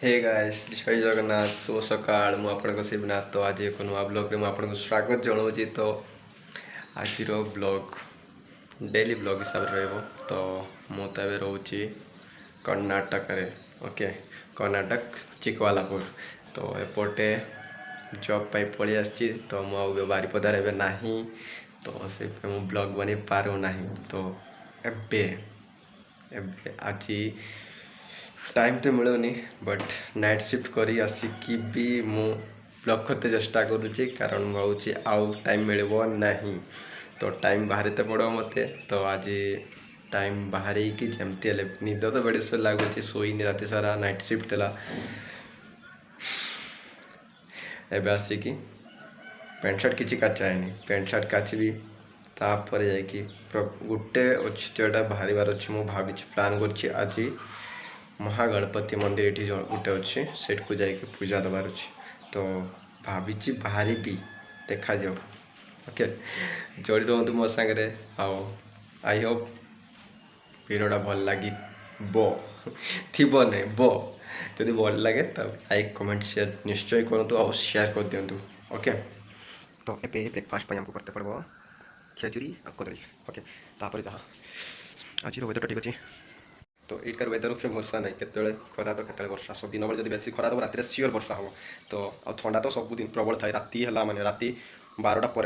Hey guys जय जगन्नाथ शुभ सकाळ मु आपन शिवनाथ। तो आज एक नुआ ब्लॉग में आपन स्वागत जनाऊँगी। तो आज ब्लॉग डेली ब्लॉग हिसाब से रहिबो। तो मुझे रोचे कर्नाटक रे ओके कर्नाटक चिकवालापुर। तो एपटे जॉब पाई पड़ी आसी। तो मुझे बारिपदार एवं ना तो से ब्लॉग बन पार ना। तो एबे आज टाइम तो मिलूनी बट नाइट शिफ्ट करी आसिकी भी मु ब्लॉग करते चेष्टा करुँची कारण भावुँ आउ टाइम मिल नहीं। तो टाइम बाहर पड़ो मत। तो आज टाइम बाहर कि जमती निद तो बड़े सो लगुच शोनी राति सारा नाइट शिफ्ट थी। एवं आसिकी पैंट सार्ट किसी काचाएनि पैंट सार्ट काचबी तापर जाकि गोटे अच्छी जोटा बाहर अच्छी मुझे भावी प्लान कर आज महागणपति मंदिर ये गोटे अच्छे सेठ को जाकि पूजा देवार अच्छे। तो भावी बाहरी भी देखा जाओ ओके जोड़ी रुहतु मो सांगे। आई होप वीडियोटा भल लगी थी नहीं जदि भल लगे तब लाइक कमेंट शेयर निश्चय करूँ और शेयर कर दिंतु ओके। तो ए ब्रेकफास्ट हमको करते पड़ो खेचुरी और कदली ओके तापर जहाँ आज वेदर ठीक अच्छे। तो इटकार वेदर उपरे भरसा ना के खरा तो के वर्षा सब दिन बेले बेसी खरा तो रात सियोर वर्षा हम। तो आ ठंडा तो सबुदिन प्रबल थाए राति है माने राति 12टा पर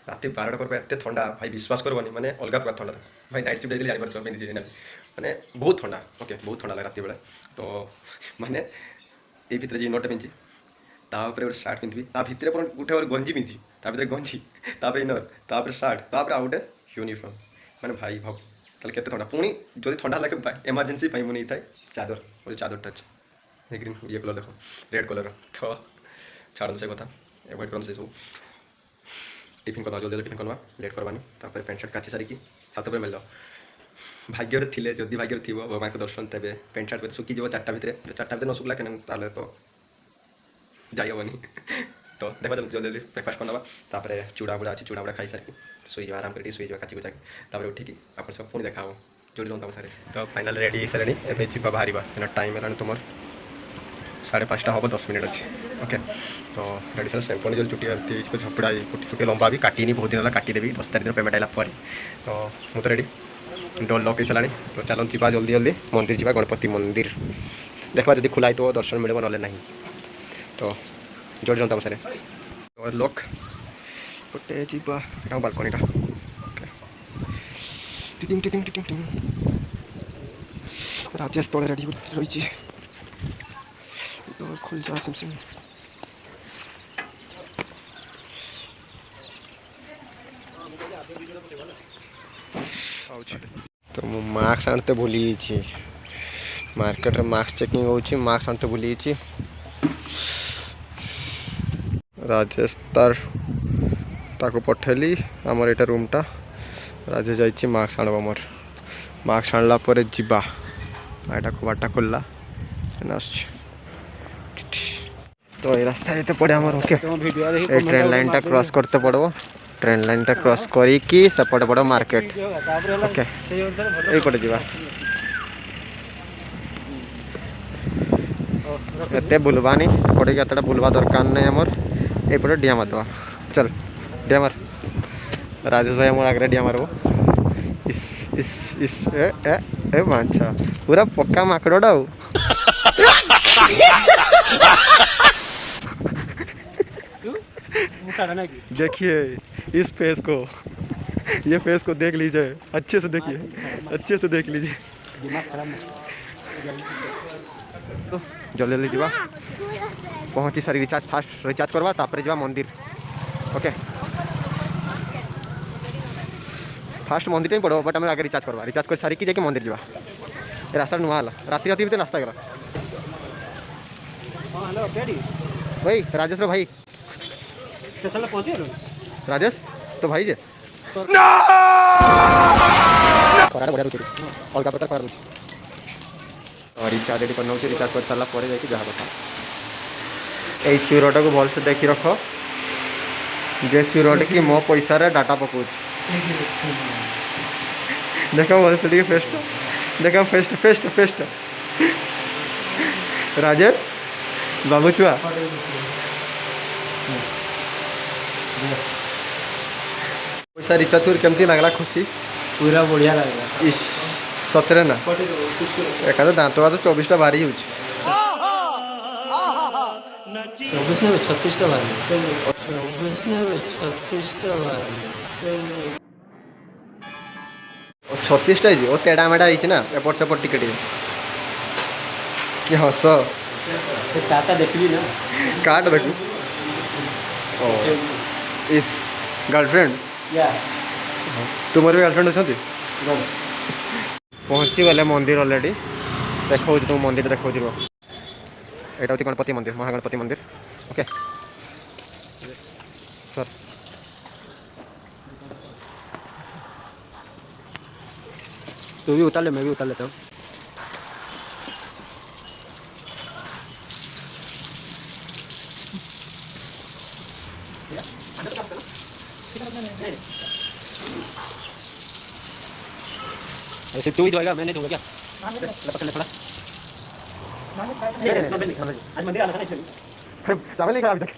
राति 12टा पर एत ठंडा भाई विश्वास करबनी माने अलग प्रकार ठंडा था भाई। नाइट शिफ्ट जाइए जापर पिंधि माने बहुत ठंडा ओके बहुत ठंडा लगे राति बेले। तो माने ये भितर जी इनरटा पिंधि तापर गोटे सार्ट पिंधि भितर गोटे और गंजी पिंधि भितर गंजी तापर इनर तापर सार्ट तापर आउ गोटे यूनिफॉर्म माने भाई भाव ताले केते ठंडा पुणी जदि ठंडा लगे एमरजेंसी मुझे था चादर वो चादरटा अच्छे ग्रीन ये कलर देखो रेड कलर। तो छाड़ से कथा एवॉइड कर सब टिफिन करवा जल्दी टिफिन करवा लेट करवानी तापर पैंट सार्ट काची सारिकी सात पे मिल भाग्य थे जदि भाग्य थी भगवान को दर्शन तेज पैंट सार्ट सुखी जाव 4टा भितर न सुखला के तो जाई हेनी। तो देखो जल्दी जल्दी ब्रेकफास्ट करवा तापर चूड़ा बुड़ा अच्छी चूड़ा बुड़ा खाई सारिकी शुईजा आराम कर शुईजा काची कुचा तापर उठिकी आप सब पुणी देखा जोड़ी दूँ सारे। तो फाइनाल रेडी सारे एवं जी बाहर टाइम है तुम 5:30 हम 10 मिनट अच्छे ओके। तो रेडी सर सेम्पनी जो चुटी झपड़ा चुटी लंबा भी काटिनी बहुत दिन काटिदेवी 10 तारीख पेमेंट आला पर। तो मुझे रेडी डोर लक सारा। तो चलो जा जल्दी जल्दी मंदिर जा गणपति मंदिर देखा जब खुला तो दर्शन मिले ना। तो जोड़ी जनता सारे डोर लक गोटे जा बालकनीटा ओके टिटिंग टिटिंग टिटिंग टिटिंग राजेश तले रेडी रही खुल जा सिम सिम। तो मु मास्क आनते भूली मार्केट रे मास्क चेकिंग होची मास्क आनते भूली राजेश ताको पठेली आमर एटा रूमटा राजेश जाइए मास्क आनब मोर मास्क आणला पर जीवा एटा कबाटा खोलला तो ये रास्ता ये पड़े आमर ओके ट्रेन लाइन टा क्रॉस करते पड़ो ट्रेन लाइन टा क्रॉस करी सेपटे पड़ो मार्केट ओके यही पटे जीवा एते बुलवानी पड़े एतटा बुलवा दरकार नहीं आमर ये डिया मारदे चल डिया मार राजेश भाई आम आगे डिया मारब इस ए माछा पूरा पक्का माकड़ोटा देखिए इस फेस को ये फेस को देख लीजिए अच्छे से देखिए अच्छे से देख लीजिए। तो जल्दी जल्दी जा पहुँची सारी रिचार्ज फास्ट रिचार्ज करवा तापर जा मंदिर ओके फास्ट मंदिर ही पड़ो बट आम आगे रिचार्ज करवा रिचार्ज कर सारिकी जाकि मंदिर जा रास्ता नुआ राति राति नास्ता करा भाई राजेश भाई राजेश तो भाई जे बढ़िया रुचि अलग प्रकार खराब रुचि और रिचार्ज रेडी करना रिचार्ज कर सारा पर जाकि जहाँ कथा ये चूरटा को भल से देखी रख जे चूरट की मो पैसा रे डाटा पकाउछ देख भल से फेस्ट देख फेस्ट फेस्ट फेस्ट राजेश बाबू छुआ पैसा रिचार्ज कर केमती लगला खुशी पूरा बढ़िया लगला इस सतरे ना एक दांत तो 24टा बाहरी हो 24 में 36टा बाहरी 24 में 36टा बाहरी 36टा वो तेड़ा मेड़ा ना एपट सेपट टिके कि हस टाटा देखली ना काट देखू इस गर्लफ्रेंड तुम भी गर्लफ्रेंड अच्छा पहुँची गले मंदिर अलरेडी देखा तुम मंदिर देखा यहाँ हूँ गणपति मंदिर महागणपति मंदिर ओके सर तू भी उतार ले मैं भी उतार लेता हूँ ऐसे तू ही धोएगा मैं नहीं धोऊंगा क्या पकड़ ले थोड़ा आज मंदिर आना था चावल नहीं खा अभी तक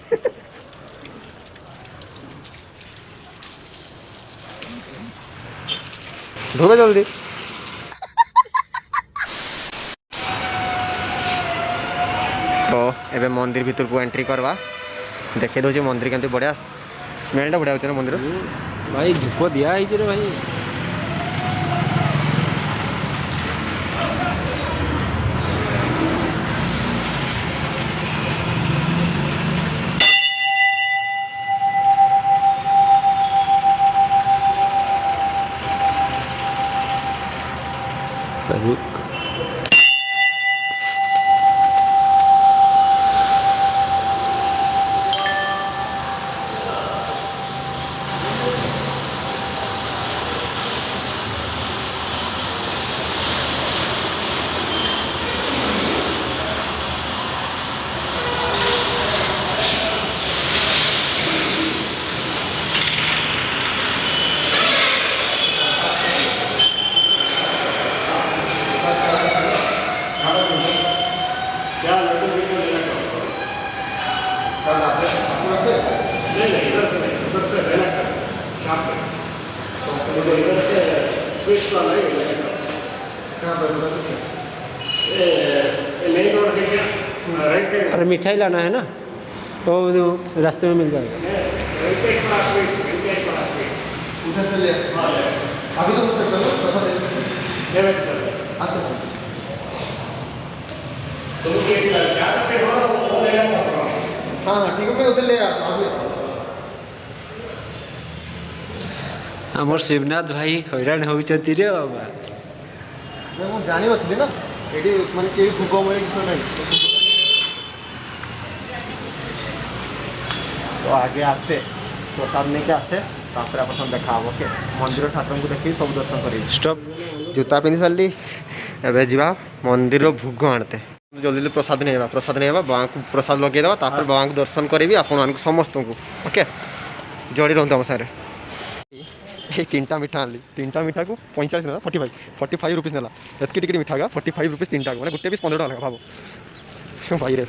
धोबे जल्दी तो एबे मंदिर भीतर को एंट्री करवा देखे दो मंदिर केमती बढ़िया स्मेलटा बढ़िया होचे ना मंदिर भाई धूप दिया है रे भाई अरे मिठाई लाना है ना तो रास्ते में मिल जाएगा अभी तो हाँ ठीक है मैं उधर ले आमर शिवनाथ भाई हैरान होती रे बाबा मैं जानी नथी ना ये माने के भोग मिले किस नहीं तो आगे आसे प्रसाद नहीं के आसे तापर अपन देखा ओके मंदिर ठाकुर को देखी सब दर्शन कर स्टॉप जूता पिंधि सारी एवं जा मंदिर भोग आनते जल्दी प्रसाद नहीं बाबा को प्रसाद लगे देवा बाबा को दर्शन करी आपण समस्त को ओके जोड़ी रहता आम सारे ये 3टा मिठा आनी 3टा मिठा को 45 ना 45 रुपीज ना एतकी टिकट मिठा गा 45 रुपीज 3टा को मैंने गोटे पीस 15 टका भाव भाई रे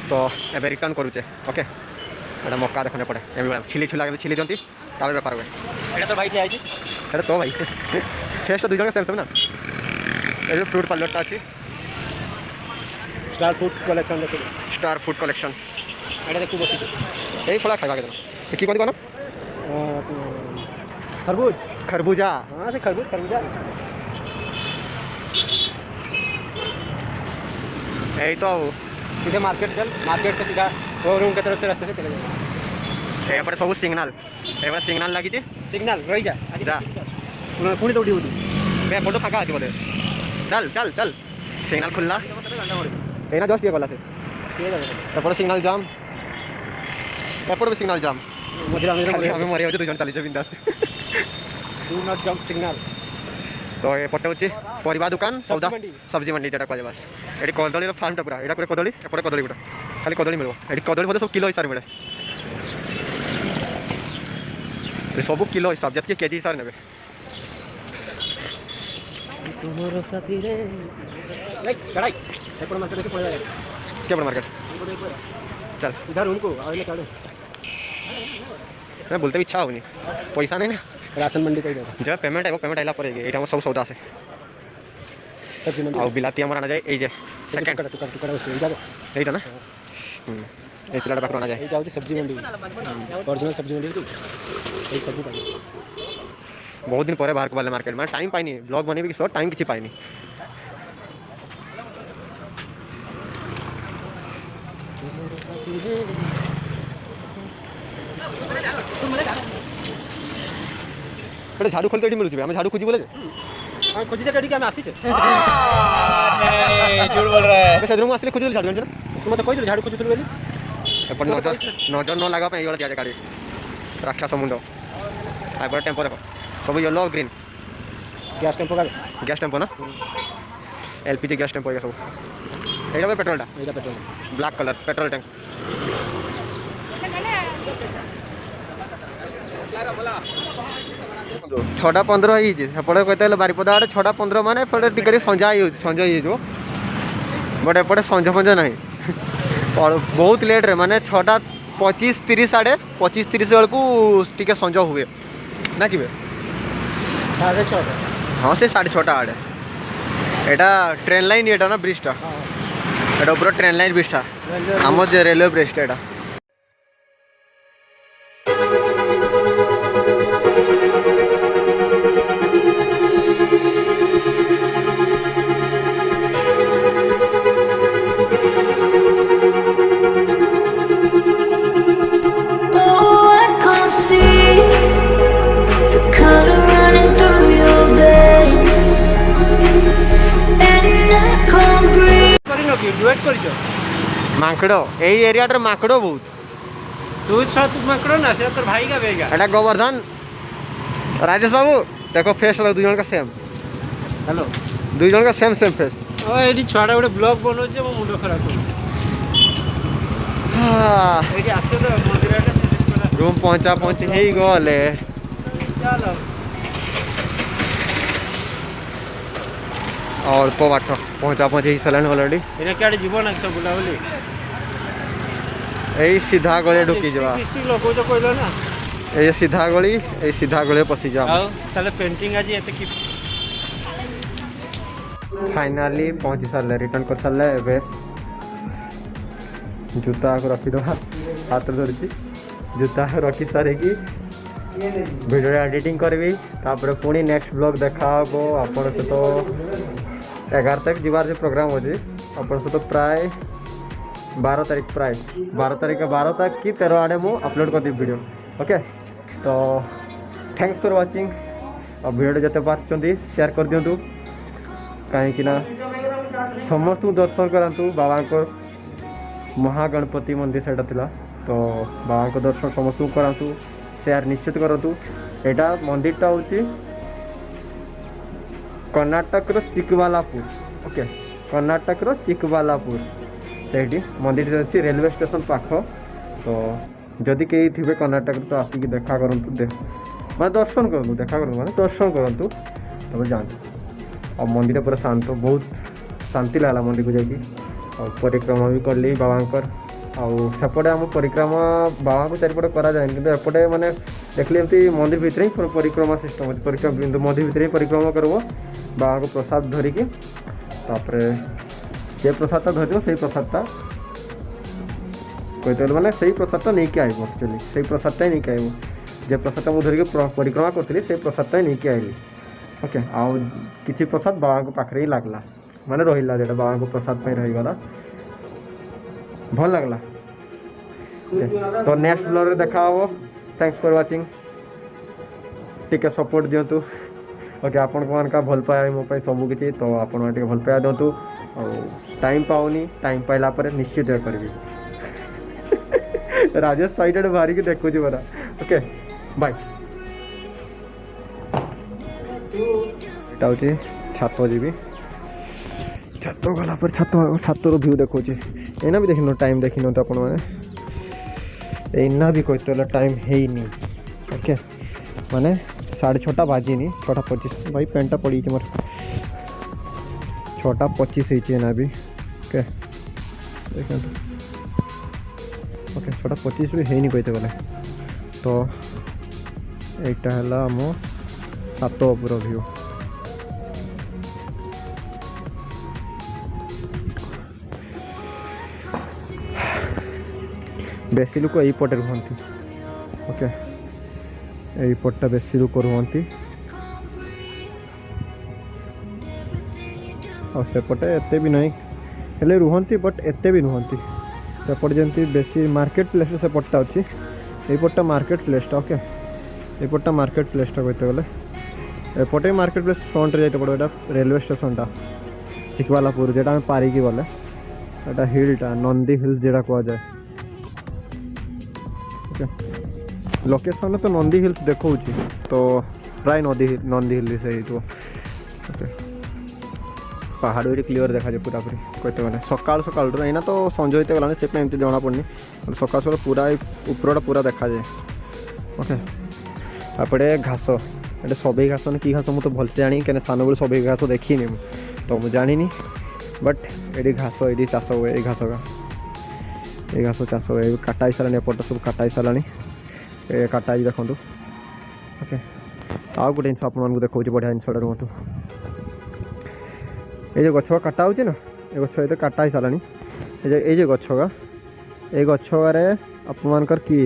तो एवं रिटर्न करुचे ओके एटा मक्का देखने पड़े छिली छुला छिली जंती बेपार हुए एटा तो भाई ठिया आइछि सेटा तो भाई फेस तो दुई जगह सेम सेम ना ये फ्रूट पार्लरटा अच्छी स्टार फूड कलेक्शन देखो स्टार फूड कलेक्शन एटा देखो बसी यही फला खाइबा के कि कोन कोन खरबूज खरबूजा हां से खरबूजा यही तो सीधे मार्केट चल मार्केट से सीधा शोरूम के तरफ से रास्ते से चले जाए यहाँ पर सब सिग्नल लगी थी सिग्नल रही जा जा ପୁଣି ଦୌଡ଼ି ବୁଲି ଏପଟ ଫାଙ୍କା ଅଛି ବୋଧେ ଚାଲ ଚାଲ ଚାଲ ସିଗ୍ନାଲ ଖୋଲିଲା ଏଇନା ଜଷ୍ଟ ଇଏ ଗଲା ସେ ଏପଟେ ସିଗ୍ନାଲ ଜାମ୍ ଏପଟେ ବି ସିଗ୍ନାଲ ଜାମ୍ ମଝିରେ ଆମେ ମରି ଯାଉଛୁ 2 ଜଣ ଚାଲିଛେ ବିନ୍ଦାସ ଡୁ ନଟ୍ ଜମ୍ପ ସିଗ୍ନାଲ। ତ ଏପଟେ ହେଉଛି ପରିବା ଦୋକାନ ସଉଦା ସବ୍ଜି ମଣ୍ଡି যেটা କୁହାଯାଏ ବାସ୍ ଏଠି କଦଳୀର ଫାର୍ମଟା ପୁରା ଏଇଟା ପୁରା କଦଳୀ ଏପଟେ କଦଳୀ ଗୁଡ଼ା ଖାଲି କଦଳୀ ମିଳିବ ଏଠି କଦଳୀ ବୋଧେ ସବୁ କିଲୋ ହିସାବରେ ମିଳେ ସବୁ କିଲୋ ହିସାବ ଯେତିକି କେଜି ହିସାବରେ ନେବେ ତୁମର ସାଥିରେ ଏପଟେ ମାର୍କେଟ ଦେଖି ପଳେଇ କେବଳ ମାର୍କେଟ चल इधर उनको आइले काढे मैं बोलते भी इच्छा होनी पैसा नहीं ना राशन मंडी कहीं जब पेमेंट है वो पेमेंट आइला पड़ेगी एटा सब सौदा से सब्जी मंडी और बिलाती हमरा आना जाए ए जे सेकंड टुकड़ा से जाबो एटा ना ए पिलाटा पाखर आना जाए ए जाउ सब्जी मंडी ओरिजिनल सब्जी मंडी ए सब्जी पाई बहुत दिन परे बाहर को वाले मार्केट में टाइम पाइनी ब्लॉग बनेबी कि शॉर्ट टाइम किछि पाइनी एटा झाड़ू खोलते एठी मिलुछि हम झाड़ू खोजी बोले हां खोजी जगह के हम आसी छे नहीं झूठ बोल रहा है मैं रूम आसले खोजी झाड़ू जानछ तुम तो कहि झाड़ू खोजी बोली एपट नजर नजर न लगा पे ये वाला गाड़ी रक्षा समुद्र आइबर टेम्पो देखो सब येलो ग्रीन गैस टेम्पो ना एलपीजी गैस टेम्पो ये सब एटा पे petrol black colour petrol tank छटा 15 सेपटे कहते बारिपदा आड़े 6:15 मान टिके संजा संज हो बट एपटे संज फंज ना बहुत लेट रे माने 6:25 30 आड़े 25-30 बेलू टे संज हुए ना कि 6:30 हाँ से 6:30 आड़े एटा ट्रेन लाइन एटा ना ब्रिजटा एटा ऊपर ट्रेन लाइन ब्रिजटा आम रेलवे ब्रिजटा एटा माकड़ो यही एरिया माकड़ो बहुत तू माकड़ो ना से तो भाई का बेगा एटा गोवर्धन राजेश बाबू देखो फेस लग 2 जन का सेम हेलो 2 जन का सेम फेस ओ एडी छोड़ा गोटे ब्लॉग बनो जे मो मुंडो खराब हो हां एडी आसे तो मंदिर रूम पहुंचा हे गले चलो और बाट पहुंचा ही सारे ऑलरेडी एने क्या जीवन सब बुला बोली यही सीधा गली ढुकी जा लोक जो कहलो ना ये सीधा गली पशि जा ताले पेंटिंग आज एते की फाइनली पहुंची सारे रिटर्न कर सारे एबे जूता को रखी दवा हाथ धरची जूता रखी सारे की वीडियो एडिटिंग करबी तापर पुणी नेक्स्ट ब्लॉग देखा हो आपण से तो 11 तक जीवार जो प्रोग्राम हो अपन से तो प्राय 12 तारीख प्राय 12 तारीख 12 तक कि 13 आड़े मु अपलोड कर दी वीडियो ओके तो थैंक्स फॉर वाचिंग और वीडियो जते पार्चंदी शेयर कर दियंतु कहीं ना समस्त दर्शन करांतु बाबा को महागणपति मंदिर सेटा थिला तो बाबा को दर्शन समस्त करांतु शेयर निश्चित करतु एटा मंदिरटा होची कर्नाटक चिकबालापुर ओके कर्नाटक चिकबालापुर से मंदिर अच्छी रेलवे स्टेशन पाख तो जदि कहीं थे कर्नाटक तो आसिक देखा करूँ मैं दर्शन करूँ देखा करूँ मैं दर्शन करूँ तब जातु और मंदिर पूरा शांत बहुत शांति लगला मंदिर को जाकि परिक्रमा भी कली बाबांकर आउपटे आम परिक्रमा बाबा को चारिपटे कराए कि एपटे मैंने देखली एमती मंदिर भितर ही परिक्रमा सिस्टम अच्छे परिक्रमा मंदिर भितर ही परिक्रमा करब बाबा को प्रसाद धरिकी तापर जे प्रसादटा धर से प्रसादटा कहते मैंने से प्रसादटा नहीं एक्चुअली से प्रसादटा ही नहीं आइब जे प्रसादटा मुझे धरिकी परिक्रमा करी से प्रसादटा ही नहीं आइली ओके आउ किसी प्रसाद बाबा को पाखे ही लगला माने रहा जो बाबा को प्रसाद रहीगला भल लगला तो नेक्स्ट ब्लॉग देखा हो थैंक्स फॉर वाचिंग टिके सपोर्ट दिंतु ओके आपण का भल पाए मो सब किसी तो आप भल पाया दिंतु टाइम पाऊनी टाइम पाइला निश्चित करी राजेश साइड आड़े बाहर देखुची परा ओके बाय यहाँ हूँ छात जी छात गला छातर भ्यू देखुची एना भी देखिन टाइम देखिन तो आपण मैंने भी कहते टाइम है नहीं ओके माने 6:30 बाजिनी 6:25 भाई पेंटा पड़ी मोर 6:25 है भी ओके देखो ओके 6:25 भी है नहीं कहते गले तो यहाँ है मो छात उपर व्यू बेसी लोक यहीपटे रुहती ओके यहीपटा बेसी लोक रुहती और सेपटे एते भी नहीं हेले रुहती बट एते भी नुहंती सेपटे जमी बेसी मार्केट प्लेस सेपटा अच्छी यहीपटा मार्केट प्लेसटा ओके यहीपटा मार्केट प्लेसटा कहते गले एपटे मार्केट प्लेस फ्रंट जाइते पड़ो यहाँ रेलवे स्टेशनटा चिकबालापुर जेटा पारिकी गले यहाँ हिलटा नंदी हिल्स जेटा कहुए लोकेशन तो नंदी हिल्स देखा तो प्राय नंदी हिल्स है ओके पहाड़ ये क्लीयर देखा जाए पूरा पूरी कहते गले सकाल सकाल यहाँ तो संज होते गलानी से एमती जना पड़नी सकाल सकाल पूरा उपरटा पूरा देखा जाए ओके आपटे घास ये सबई घास कि घास मुझे भलसे जानी क्या सान बेलू सबई घास देखी तो मुझे जानी बट ये घास ये चाष हुए ये घास का ये घास चाष हुए काटा सारा एपट सब काटा सारा काटा देखो ओके आउ गोटे जिन आप देखा बढ़िया जिनसा रुहतु ये गछ काटा हो ना ये गछ ये काटा सारा ये गछ का ये गछे आपर कि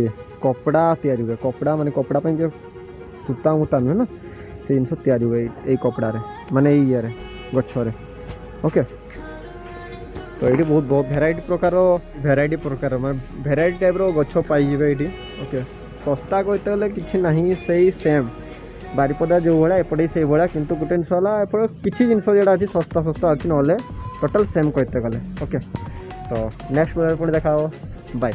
कपड़ा तैयारी हुए कपड़ा माने कपड़ा जो सूता मुता नुहे ना से जिन तैयारी हुए ये कपड़ा माने ये गछरे ओके तो ये बहुत बहुत भेराइटी प्रकार मैं भेराइटी टाइप गछ पाइबे ये ओके सस्ता कहते गले कि ना से सेम बारिपदा जो भाया एपटे से भाया कितु गोटे जिनस है किसी जिन जोड़ा अच्छी सस्ता सस्ता अच्छी ना टोटाल सेम कहते गले ओके तो नेक्स्ट वीडियो देखा बाय।